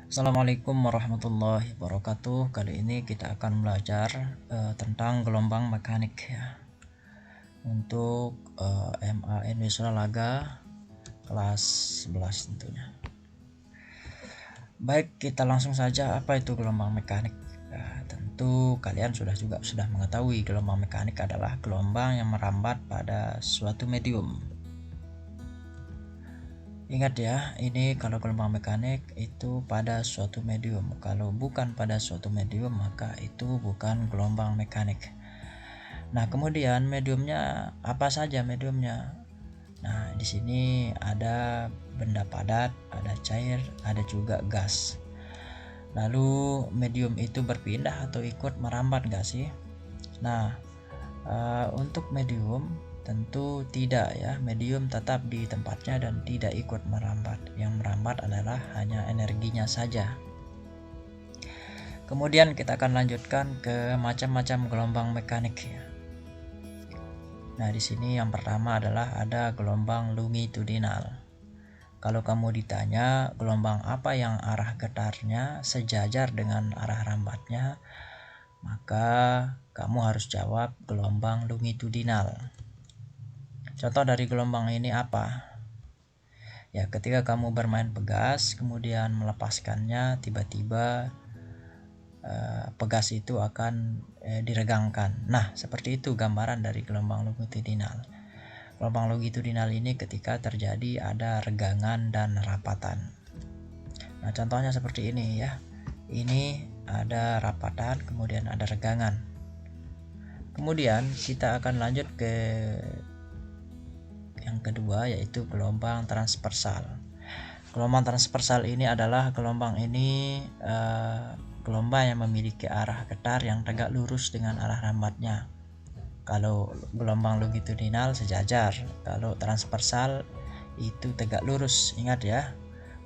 Assalamualaikum warahmatullahi wabarakatuh. Kali ini kita akan belajar tentang gelombang mekanik ya. Untuk MAN Wiswalaga kelas 11 tentunya. Baik, kita langsung saja. Apa itu gelombang mekanik? Tentu kalian sudah mengetahui gelombang mekanik adalah gelombang yang merambat pada suatu medium. Ingat ya, ini kalau gelombang mekanik itu pada suatu medium. Kalau bukan pada suatu medium, maka itu bukan gelombang mekanik. Nah, kemudian mediumnya apa saja mediumnya? Nah, di sini ada benda padat, ada cair, ada juga gas. Lalu medium itu berpindah atau ikut merambat nggak sih? Nah, untuk medium tentu tidak ya, medium tetap di tempatnya dan tidak ikut merambat. Yang merambat adalah hanya energinya saja. Kemudian kita akan lanjutkan ke macam-macam gelombang mekanik ya. Nah, di sini yang pertama adalah ada gelombang longitudinal. Kalau kamu ditanya gelombang apa yang arah getarnya sejajar dengan arah rambatnya, maka kamu harus jawab gelombang longitudinal. Contoh dari gelombang ini apa? Ya, ketika kamu bermain pegas, kemudian melepaskannya, tiba-tiba pegas itu akan diregangkan. Nah, seperti itu gambaran dari gelombang longitudinal. Gelombang longitudinal ini ketika terjadi ada regangan dan rapatan. Nah, contohnya seperti ini ya. Ini ada rapatan, kemudian ada regangan. Kemudian kita akan lanjut ke yang kedua, yaitu gelombang transversal. Gelombang transversal ini adalah gelombang yang memiliki arah getar yang tegak lurus dengan arah rambatnya. Kalau gelombang longitudinal sejajar, kalau transversal itu tegak lurus. Ingat ya,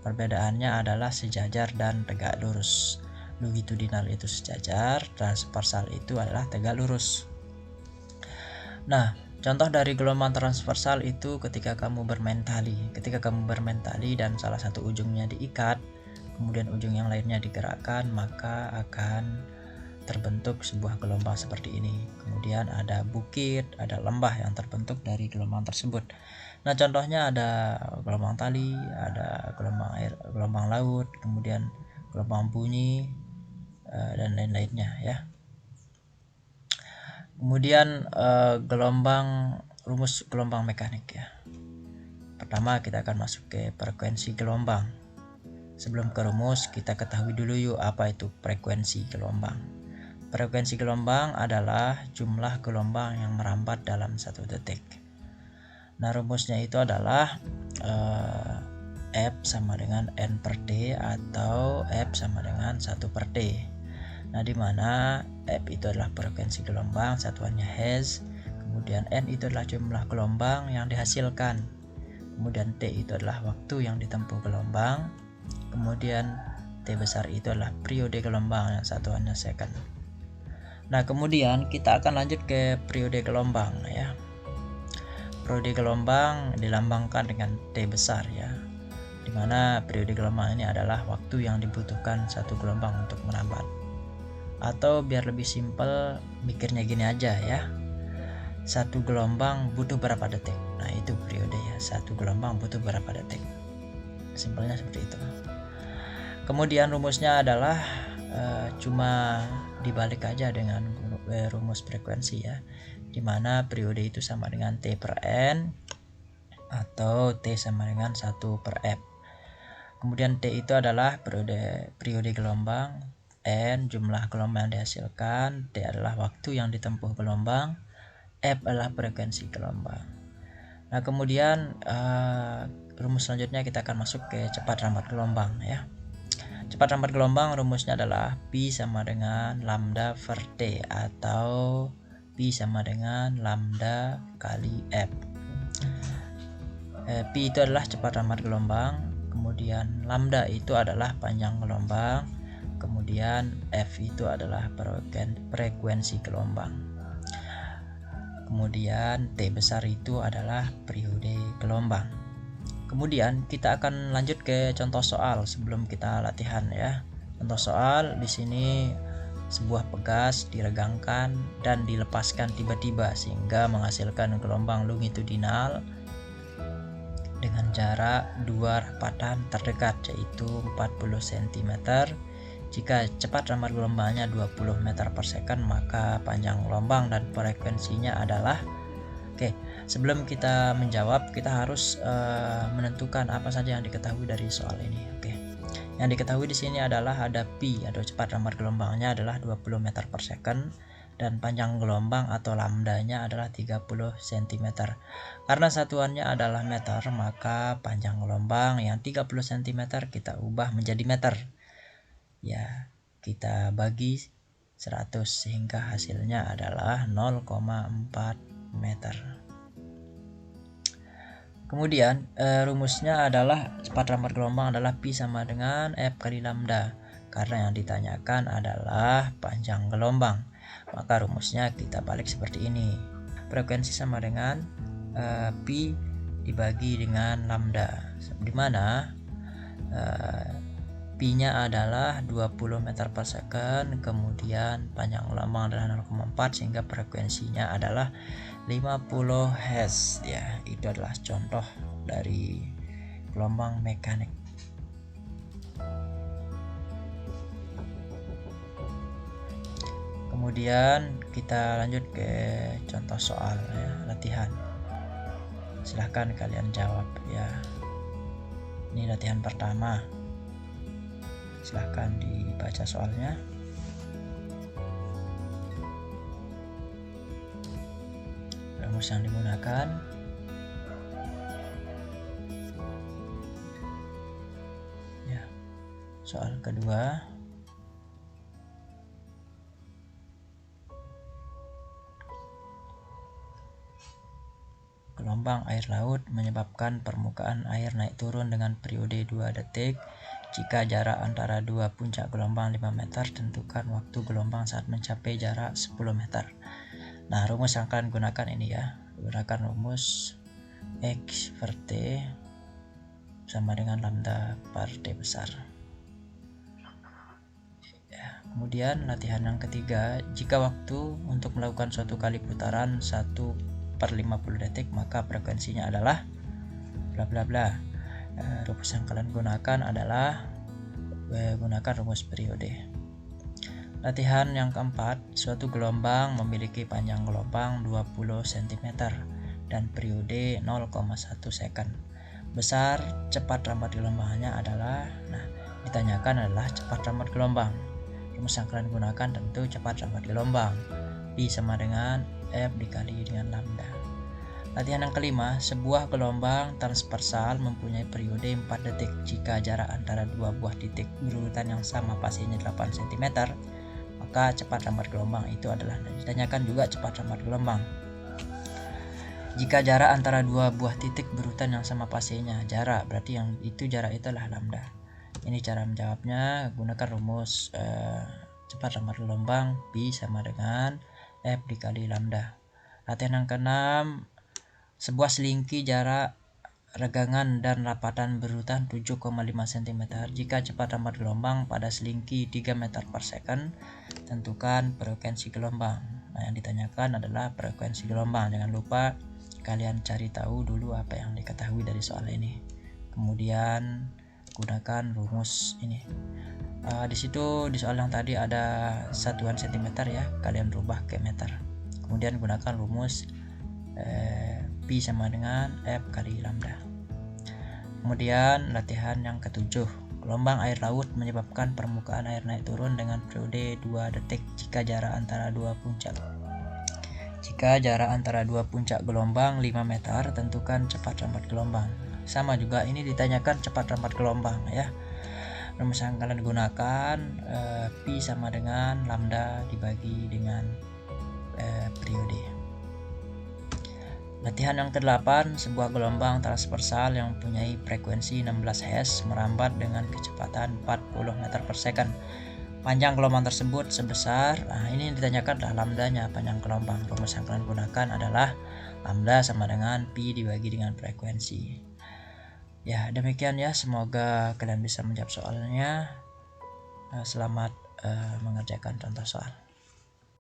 perbedaannya adalah sejajar dan tegak lurus. Longitudinal itu sejajar, transversal itu adalah tegak lurus. Nah, contoh dari gelombang transversal itu ketika kamu bermain tali. Ketika kamu bermain tali dan salah satu ujungnya diikat, kemudian ujung yang lainnya digerakkan, maka akan terbentuk sebuah gelombang seperti ini. Kemudian ada bukit, ada lembah yang terbentuk dari gelombang tersebut. Nah, contohnya ada gelombang tali, ada gelombang air, gelombang laut, kemudian gelombang bunyi dan lain-lainnya ya. Kemudian rumus gelombang mekanik ya. Pertama kita akan masuk ke frekuensi gelombang. Sebelum ke rumus, kita ketahui dulu yuk apa itu frekuensi gelombang. Frekuensi gelombang adalah jumlah gelombang yang merambat dalam 1 detik. Nah, rumusnya itu adalah F sama dengan N per D atau F sama dengan 1 per D. Nah, di mana F itu adalah frekuensi gelombang, satuannya Hertz, kemudian N itu adalah jumlah gelombang yang dihasilkan, kemudian T itu adalah waktu yang ditempuh gelombang, kemudian T besar itu adalah periode gelombang yang satuannya second. Nah, kemudian kita akan lanjut ke periode gelombang ya. Periode gelombang dilambangkan dengan T besar ya, dimana periode gelombang ini adalah waktu yang dibutuhkan satu gelombang untuk merambat. Atau biar lebih simpel, mikirnya gini aja ya, satu gelombang butuh berapa detik. Nah, itu periode ya, satu gelombang butuh berapa detik. Simpelnya seperti itu. Kemudian rumusnya adalah cuma dibalik aja dengan rumus frekuensi ya, dimana periode itu sama dengan T per N atau T sama dengan 1 per F. Kemudian T itu adalah periode gelombang, N jumlah gelombang yang dihasilkan, T adalah waktu yang ditempuh gelombang, F adalah frekuensi gelombang. Nah, kemudian rumus selanjutnya kita akan masuk ke cepat rambat gelombang ya. Cepat rambat gelombang rumusnya adalah Pi sama dengan lambda per T atau Pi sama dengan lambda kali F. Pi itu adalah cepat rambat gelombang, kemudian lambda itu adalah panjang gelombang, kemudian F itu adalah frekuensi gelombang, kemudian T besar itu adalah periode gelombang. Kemudian kita akan lanjut ke contoh soal sebelum kita latihan ya. Contoh soal di sini sebuah pegas diregangkan dan dilepaskan tiba-tiba sehingga menghasilkan gelombang longitudinal dengan jarak dua rapatan terdekat yaitu 40 cm. Jika cepat rambat gelombangnya 20 meter per second, maka panjang gelombang dan frekuensinya adalah. Oke, sebelum kita menjawab, kita harus menentukan apa saja yang diketahui dari soal ini. Oke, yang diketahui di sini adalah ada pi atau cepat rambat gelombangnya adalah 20 meter per second dan panjang gelombang atau lambdanya adalah 30 cm. Karena satuannya adalah meter, maka panjang gelombang yang 30 cm kita ubah menjadi meter. Ya, kita bagi 100 sehingga hasilnya adalah 0,4 meter. Kemudian rumusnya adalah cepat rambat gelombang adalah pi sama dengan F kali lambda. Karena yang ditanyakan adalah panjang gelombang, maka rumusnya kita balik seperti ini. Frekuensi sama dengan pi dibagi dengan lambda, di mana pi-nya adalah 20 meter per second, kemudian panjang gelombang adalah 0,4 sehingga frekuensinya adalah 50 Hz ya. Itu adalah contoh dari gelombang mekanik. Kemudian kita lanjut ke contoh soal ya, latihan. Silahkan kalian jawab ya. Ini latihan pertama. Silahkan dibaca soalnya. Rumus yang digunakan. Ya. Soal kedua. Gelombang air laut menyebabkan permukaan air naik turun dengan periode 2 detik. Jika jarak antara dua puncak gelombang 5 meter, tentukan waktu gelombang saat mencapai jarak 10 meter. Nah, rumus yang akan gunakan ini ya. Gunakan rumus X per T sama dengan lambda per T besar. Ya, kemudian latihan yang ketiga, jika waktu untuk melakukan suatu kali putaran 1/50 detik, maka frekuensinya adalah bla bla bla. Rumus yang kalian gunakan adalah gunakan rumus periode. Latihan yang keempat, suatu gelombang memiliki panjang gelombang 20 cm dan periode 0,1 second. Besar cepat rambat gelombangnya adalah, ditanyakan adalah cepat rambat gelombang. Rumus yang kalian gunakan tentu cepat rambat gelombang. Pi sama dengan F dikali dengan lambda. Latihan yang kelima, sebuah gelombang transversal mempunyai periode 4 detik. Jika jarak antara dua buah titik berurutan yang sama fasenya 8 cm, maka cepat rambat gelombang itu adalah. Ditanyakan juga cepat rambat gelombang. Jika jarak antara dua buah titik berurutan yang sama fasenya, jarak berarti yang itu jarak itulah lambda. Ini cara menjawabnya, gunakan rumus cepat rambat gelombang Pi sama dengan F dikali lambda. Latihan yang keenam, sebuah selingki jarak regangan dan rapatan berurutan 7,5 cm. Jika cepat rambat gelombang pada selingki 3 meter per second, tentukan frekuensi gelombang. Nah, yang ditanyakan adalah frekuensi gelombang. Jangan lupa kalian cari tahu dulu apa yang diketahui dari soal ini. Kemudian gunakan rumus ini. Di situ di soal yang tadi ada satuan cm ya, kalian rubah ke meter. Kemudian gunakan rumus Pi sama dengan F kali lambda. Kemudian latihan yang ketujuh, gelombang air laut menyebabkan permukaan air naik turun dengan periode 2 detik jika jarak antara dua puncak. Jika jarak antara dua puncak gelombang 5 meter, tentukan cepat rambat gelombang. Sama juga ini ditanyakan cepat rambat gelombang ya. Rumus yang kalian gunakan Pi sama dengan lambda dibagi dengan periode. Latihan yang ke-8, sebuah gelombang transversal yang mempunyai frekuensi 16 Hz merambat dengan kecepatan 40 meter per second. Panjang gelombang tersebut sebesar, ini ditanyakan adalah lambdanya, panjang gelombang. Rumus yang kalian gunakan adalah lambda sama dengan Pi dibagi dengan frekuensi. Ya, demikian ya, semoga kalian bisa menjawab soalnya. Selamat mengerjakan contoh soal.